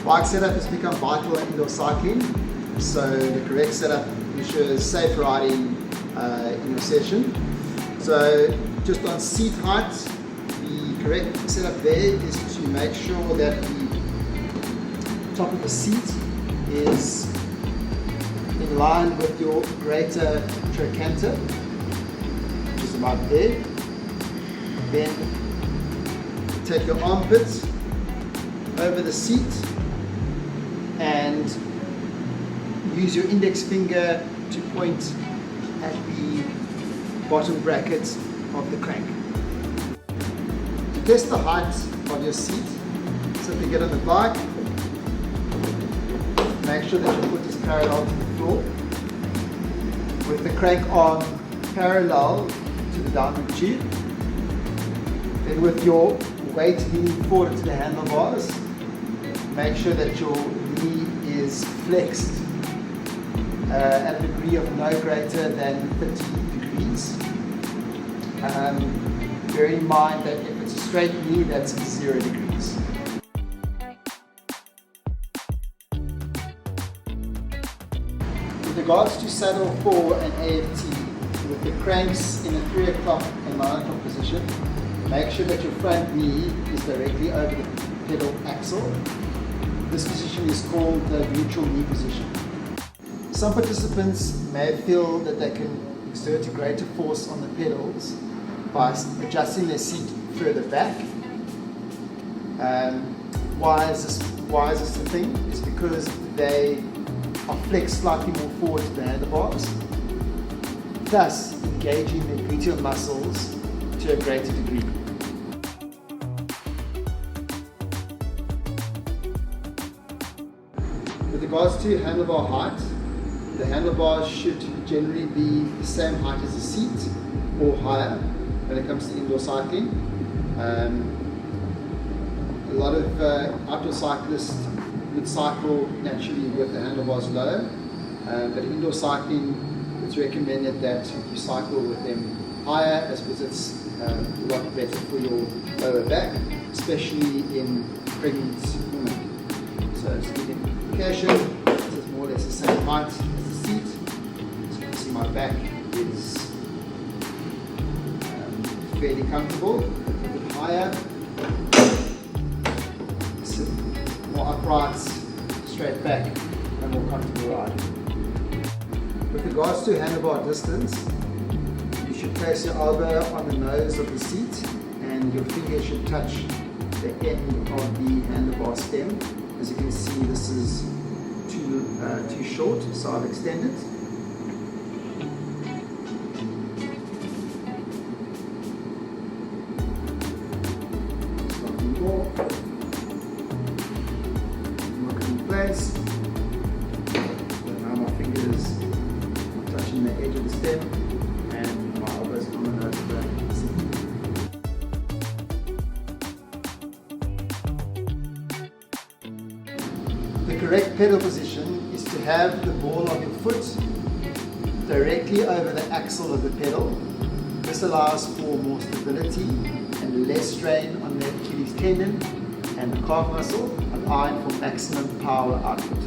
Bike setup has become vital in indoor cycling, so the correct setup ensures safe riding in your session. So just on seat height, the correct setup there is to make sure that the top of the seat is in line with your greater trochanter, which is about there. Then take your armpits over the seat and use your index finger to point at the bottom bracket of the crank. To test the height of your seat, simply get on the bike, make sure that your foot is parallel to the floor, with the crank arm parallel to the downward tube. Then with your weight leaning forward to the handlebars, make sure that your knee is flexed at a degree of no greater than 30 degrees. Bear in mind that if it's a straight knee, that's 0 degrees. With regards to saddle 4 and AFT, with the cranks in a 3 o'clock and 9 o'clock position, make sure that your front knee is directly over the pedal axle. This position is called the neutral knee position. Some participants may feel that they can exert a greater force on the pedals by adjusting their seat further back. Why is this a thing? It's because they are flexed slightly more forward to the handlebars, thus engaging the gluteal muscles to a greater degree. With regards to handlebar height, the handlebars should generally be the same height as the seat or higher when it comes to indoor cycling. A lot of outdoor cyclists would cycle naturally with the handlebars low, but indoor cycling, it's recommended that you cycle with them higher, as because it's a lot better for your lower back, especially in pregnant women. So just give an indication, this is more or less the same height as the seat. As you can see, my back is fairly comfortable, a little bit higher. Sit more upright, straight back, and more comfortable riding. With regards to handlebar distance, you should place your elbow on the nose of the seat and your finger should touch the end of the handlebar stem. As you can see, this is too short, so I've extended. Slightly more. Lock it in place. So now my fingers are touching the edge of the stem and my elbows on the nose of the seat. The correct pedal position is to have the ball of your foot directly over the axle of the pedal. This allows for more stability and less strain on the Achilles tendon and the calf muscle, allowing for maximum power output.